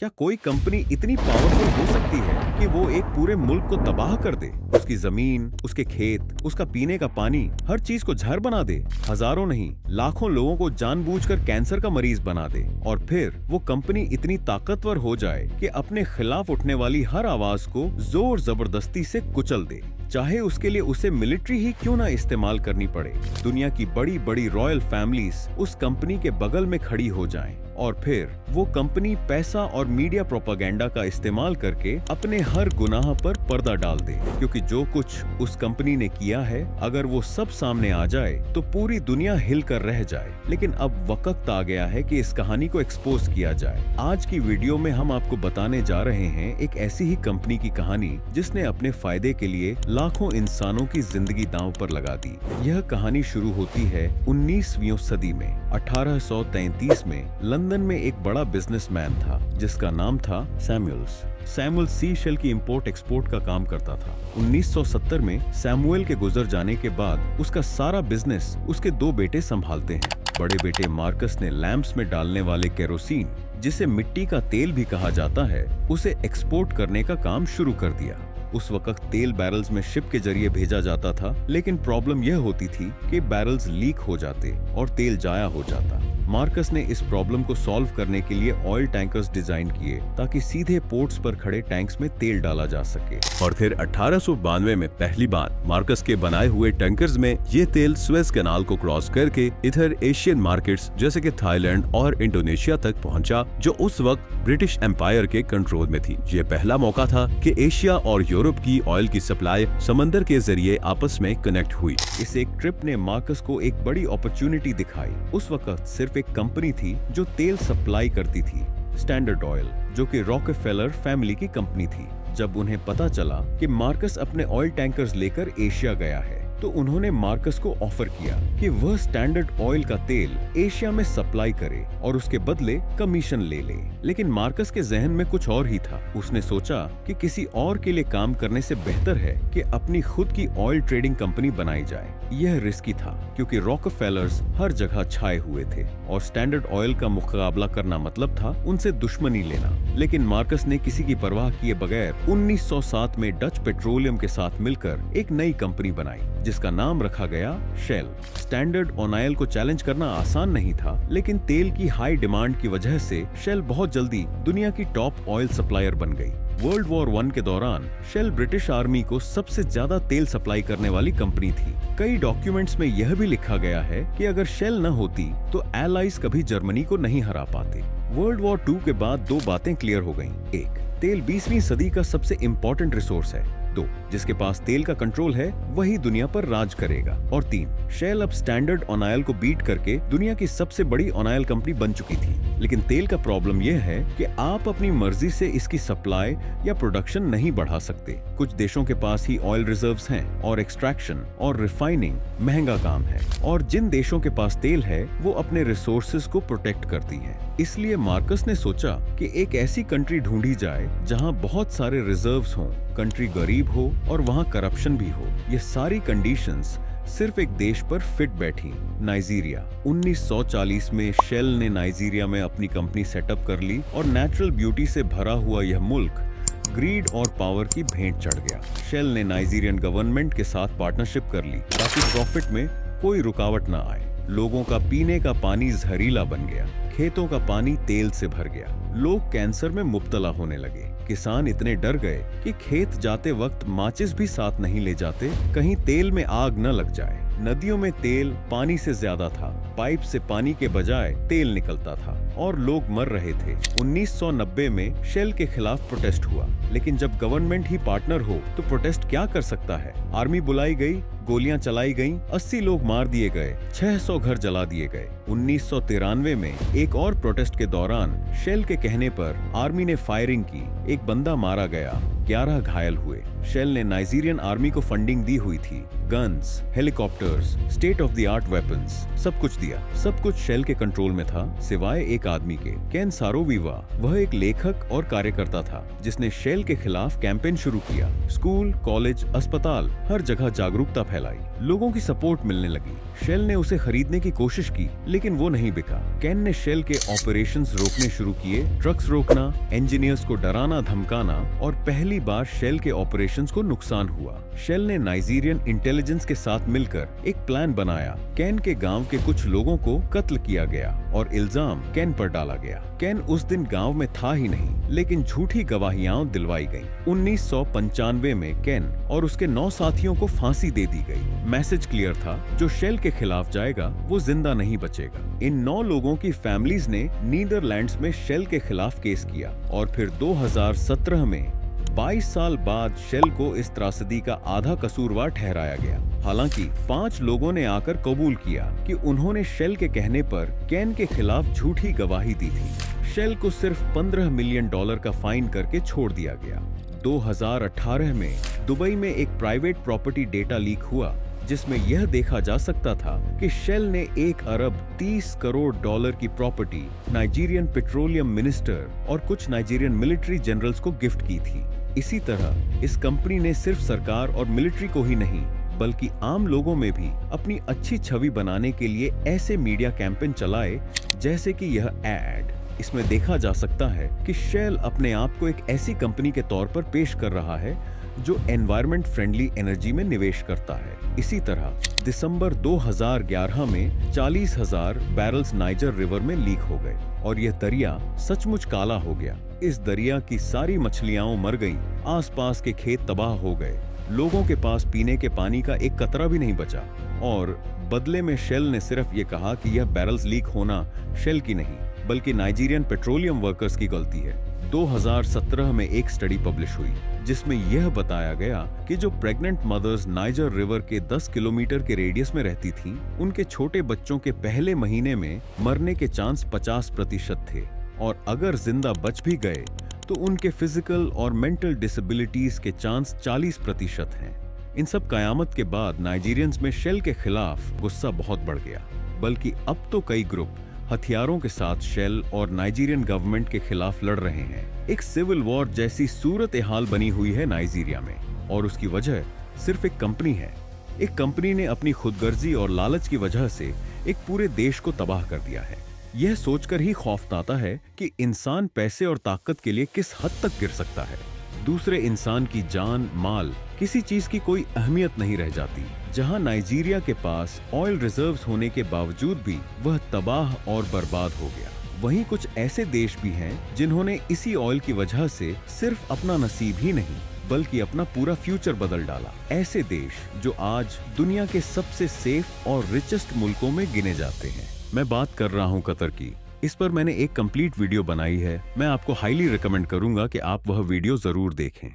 क्या कोई कंपनी इतनी पावरफुल हो सकती है कि वो एक पूरे मुल्क को तबाह कर दे? उसकी जमीन, उसके खेत, उसका पीने का पानी, हर चीज को जहर बना दे, हजारों नहीं लाखों लोगों को जानबूझकर कैंसर का मरीज बना दे, और फिर वो कंपनी इतनी ताकतवर हो जाए कि अपने खिलाफ उठने वाली हर आवाज को जोर जबरदस्ती से कुचल दे, चाहे उसके लिए उसे मिलिट्री ही क्यों ना इस्तेमाल करनी पड़े। दुनिया की बड़ी बड़ी रॉयल फैमिलीज उस कंपनी के बगल में खड़ी हो जाएं, और फिर वो कंपनी पैसा और मीडिया प्रोपेगेंडा का इस्तेमाल करके अपने हर गुनाह पर पर्दा डाल दे, क्योंकि जो कुछ उस कंपनी ने किया है अगर वो सब सामने आ जाए तो पूरी दुनिया हिलकर रह जाए। लेकिन अब वक्त आ गया है कि इस कहानी को एक्सपोज किया जाए। आज की वीडियो में हम आपको बताने जा रहे हैं एक ऐसी ही कंपनी की कहानी जिसने अपने फायदे के लिए लाखों इंसानों की जिंदगी दांव पर लगा दी। यह कहानी शुरू होती है 19वीं सदी में। 1833 में लंदन में एक बड़ा बिजनेसमैन था जिसका नाम था सैमुअल सी शेल की इंपोर्ट एक्सपोर्ट का काम करता था। 1970 में सैमुअल के गुजर जाने के बाद उसका सारा बिजनेस उसके दो बेटे संभालते हैं। बड़े बेटे मार्कस ने लैंप्स में डालने वाले केरोसिन, जिसे मिट्टी का तेल भी कहा जाता है, उसे एक्सपोर्ट करने का काम शुरू कर दिया। उस वक्त तेल बैरल्स में शिप के जरिए भेजा जाता था, लेकिन प्रॉब्लम यह होती थी कि बैरल्स लीक हो जाते और तेल जाया हो जाता। मार्कस ने इस प्रॉब्लम को सॉल्व करने के लिए ऑयल टैंकर्स डिजाइन किए ताकि सीधे पोर्ट्स पर खड़े टैंक्स में तेल डाला जा सके। और फिर 1892 में पहली बार मार्कस के बनाए हुए टैंकर्स में ये तेल सुएज कैनाल को क्रॉस करके इधर एशियन मार्केट्स जैसे कि थाईलैंड और इंडोनेशिया तक पहुंचा, जो उस वक्त ब्रिटिश एम्पायर के कंट्रोल में थी। ये पहला मौका था कि एशिया और यूरोप की ऑयल की सप्लाई समंदर के जरिए आपस में कनेक्ट हुई। इस एक ट्रिप ने मार्कस को एक बड़ी अपॉर्चुनिटी दिखाई। उस वक्त सिर्फ एक कंपनी थी जो तेल सप्लाई करती थी, स्टैंडर्ड ऑयल, जो कि रॉकफेलर फैमिली की कंपनी थी। जब उन्हें पता चला कि मार्कस अपने ऑयल टैंकर्स लेकर एशिया गया है, तो उन्होंने मार्कस को ऑफर किया कि वह स्टैंडर्ड ऑयल का तेल एशिया में सप्लाई करे और उसके बदले कमीशन ले ले। लेकिन मार्कस के जहन में कुछ और ही था। उसने सोचा कि किसी और के लिए काम करने से बेहतर है कि अपनी खुद की ऑयल ट्रेडिंग कंपनी बनाई जाए। यह रिस्की था क्योंकि रॉकफेलर्स हर जगह छाए हुए थे और स्टैंडर्ड ऑयल का मुकाबला करना मतलब था उनसे दुश्मनी लेना। लेकिन मार्कस ने किसी की परवाह किए बगैर 1907 में डच पेट्रोलियम के साथ मिलकर एक नई कंपनी बनाई जिसका नाम रखा गया शेल। स्टैंडर्ड ऑयल को चैलेंज करना आसान नहीं था, लेकिन तेल की हाई डिमांड की वजह से शेल बहुत जल्दी दुनिया की टॉप ऑयल सप्लायर बन गई। वर्ल्ड वॉर 1 के दौरान शेल ब्रिटिश आर्मी को सबसे ज्यादा तेल सप्लाई करने वाली कंपनी थी। कई डॉक्यूमेंट्स में यह भी लिखा गया है कि अगर शेल न होती तो एलाइज कभी जर्मनी को नहीं हरा पाते। वर्ल्ड वॉर 2 के बाद दो बातें क्लियर हो गईं। एक, तेल 20वीं सदी का सबसे इम्पोर्टेंट रिसोर्स है। 2, जिसके पास तेल का कंट्रोल है वही दुनिया पर राज करेगा। और 3, शेल अब स्टैंडर्ड ऑयल को बीट करके दुनिया की सबसे बड़ी ऑयल कंपनी बन चुकी थी। लेकिन तेल का प्रॉब्लम यह है कि आप अपनी मर्जी से इसकी सप्लाई या प्रोडक्शन नहीं बढ़ा सकते। कुछ देशों के पास ही ऑयल रिजर्व्स हैं और एक्सट्रैक्शन और रिफाइनिंग महंगा काम है, और जिन देशों के पास तेल है वो अपने रिसोर्सेज को प्रोटेक्ट करती हैं। इसलिए मार्कस ने सोचा कि एक ऐसी कंट्री ढूंढी जाए जहां बहुत सारे रिजर्व्स हों, कंट्री गरीब हो और वहां करप्शन भी हो। ये सारी कंडीशंस सिर्फ एक देश पर फिट बैठी, नाइजीरिया। 1940 में शेल ने नाइजीरिया में अपनी कंपनी सेटअप कर ली और नेचुरल ब्यूटी से भरा हुआ यह मुल्क ग्रीड और पावर की भेंट चढ़ गया। शेल ने नाइजीरियन गवर्नमेंट के साथ पार्टनरशिप कर ली ताकि प्रॉफिट में कोई रुकावट न आए। लोगों का पीने का पानी जहरीला बन गया, खेतों का पानी तेल से भर गया, लोग कैंसर में मुब्तला होने लगे। किसान इतने डर गए कि खेत जाते वक्त माचिस भी साथ नहीं ले जाते, कहीं तेल में आग न लग जाए। नदियों में तेल पानी से ज्यादा था, पाइप से पानी के बजाय तेल निकलता था और लोग मर रहे थे। 1990 में शेल के खिलाफ प्रोटेस्ट हुआ, लेकिन जब गवर्नमेंट ही पार्टनर हो तो प्रोटेस्ट क्या कर सकता है। आर्मी बुलाई गई, गोलियां चलाई गईं, 80 लोग मार दिए गए, 600 घर जला दिए गए। 1993 में एक और प्रोटेस्ट के दौरान शेल के कहने पर आर्मी ने फायरिंग की, एक बंदा मारा गया, 11 घायल हुए। शेल ने नाइजीरियन आर्मी को फंडिंग दी हुई थी, guns, helicopters, state of the art weapons, सब कुछ दिया। सब कुछ शेल के कंट्रोल में था सिवाय एक आदमी के, केन सारोविवा। वह एक लेखक और कार्यकर्ता था जिसने शेल के खिलाफ कैंपेन शुरू किया। स्कूल, कॉलेज, अस्पताल, हर जगह जागरूकता फैलाई। लोगों की सपोर्ट मिलने लगी। शेल ने उसे खरीदने की कोशिश की लेकिन वो नहीं बिका। केन ने शेल के ऑपरेशंस रोकने शुरू किए, ट्रक्स रोकना, इंजीनियर्स को डराना धमकाना, और पहली बार शेल के ऑपरेशंस को नुकसान हुआ। शेल ने नाइजीरियन इंटेलिजेंस के साथ मिलकर एक प्लान बनाया। केन के गांव के कुछ लोगों को कत्ल किया गया और इल्जाम केन पर डाला गया। केन उस दिन गांव में था ही नहीं, लेकिन झूठी गवाहियां दिलवाई गईं। 1995 में केन और उसके 9 साथियों को फांसी दे दी गई। मैसेज क्लियर था, जो शेल के खिलाफ जाएगा वो जिंदा नहीं बचेगा। इन 9 लोगों की फैमिलीज ने नीदरलैंड्स में शेल के खिलाफ केस किया और फिर 2017 में 22 साल बाद शेल को इस त्रासदी का आधा कसूरवार ठहराया गया। हालांकि 5 लोगों ने आकर कबूल किया कि उन्होंने शेल के कहने पर केन के खिलाफ झूठी गवाही दी थी। शेल को सिर्फ $15 मिलियन का फाइन करके छोड़ दिया गया। 2018 में दुबई में एक प्राइवेट प्रॉपर्टी डेटा लीक हुआ जिसमें यह देखा जा सकता था कि शेल ने 1 अरब 30 करोड़ डॉलर की प्रॉपर्टी नाइजीरियन पेट्रोलियम मिनिस्टर और कुछ नाइजीरियन मिलिट्री जनरल्स को गिफ्ट की थी। इसी तरह इस कंपनी ने सिर्फ सरकार और मिलिट्री को ही नहीं बल्कि आम लोगों में भी अपनी अच्छी छवि बनाने के लिए ऐसे मीडिया कैंपेन चलाए जैसे कि यह एड। इसमें देखा जा सकता है कि शेल अपने आप को एक ऐसी कंपनी के तौर पर पेश कर रहा है जो एनवायरमेंट फ्रेंडली एनर्जी में निवेश करता है। इसी तरह दिसंबर 2011 में 40,000 बैरल्स नाइजर रिवर में लीक हो गए और यह दरिया सचमुच काला हो गया। इस दरिया की सारी मछलियां मर गईं, आसपास के खेत तबाह हो गए, लोगों के पास पीने के पानी का एक कतरा भी नहीं बचा। और बदले में शेल ने सिर्फ ये कहा कि यह बैरल्स लीक होना शेल की नहीं बल्कि नाइजीरियन पेट्रोलियम वर्कर्स की गलती है। 2017 में एक स्टडी पब्लिश हुई जिसमें यह बताया गया कि जो प्रेग्नेंट मदर्स नाइजर रिवर के 10 किलोमीटर के रेडियस में रहती थीं, उनके छोटे बच्चों के पहले महीने में मरने के चांस 50% थे और अगर जिंदा बच भी गए तो उनके फिजिकल और मेंटल डिसेबिलिटीज के चांस 40% हैं। इन सब कयामत के बाद नाइजीरियंस में शेल के खिलाफ गुस्सा बहुत बढ़ गया, बल्कि अब तो कई ग्रुप हथियारों के साथ शेल और नाइजीरियन गवर्नमेंट के खिलाफ लड़ रहे हैं। एक सिविल वॉर जैसी सूरत हाल बनी हुई है नाइजीरिया में और उसकी वजह सिर्फ एक कंपनी है। एक कंपनी ने अपनी खुदगर्जी और लालच की वजह से एक पूरे देश को तबाह कर दिया है। यह सोचकर ही खौफ आता है कि इंसान पैसे और ताकत के लिए किस हद तक गिर सकता है। दूसरे इंसान की जान माल किसी चीज की कोई अहमियत नहीं रह जाती। जहां नाइजीरिया के पास ऑयल रिजर्व्स होने के बावजूद भी वह तबाह और बर्बाद हो गया। वहीं कुछ ऐसे देश भी हैं जिन्होंने इसी ऑयल की वजह से सिर्फ अपना नसीब ही नहीं बल्कि अपना पूरा फ्यूचर बदल डाला। ऐसे देश जो आज दुनिया के सबसे सेफ और रिचेस्ट मुल्कों में गिने जाते हैं। मैं बात कर रहा हूं कतर की। इस पर मैंने एक कंप्लीट वीडियो बनाई है। मैं आपको हाईली रिकमेंड करूंगा कि आप वह वीडियो जरूर देखें।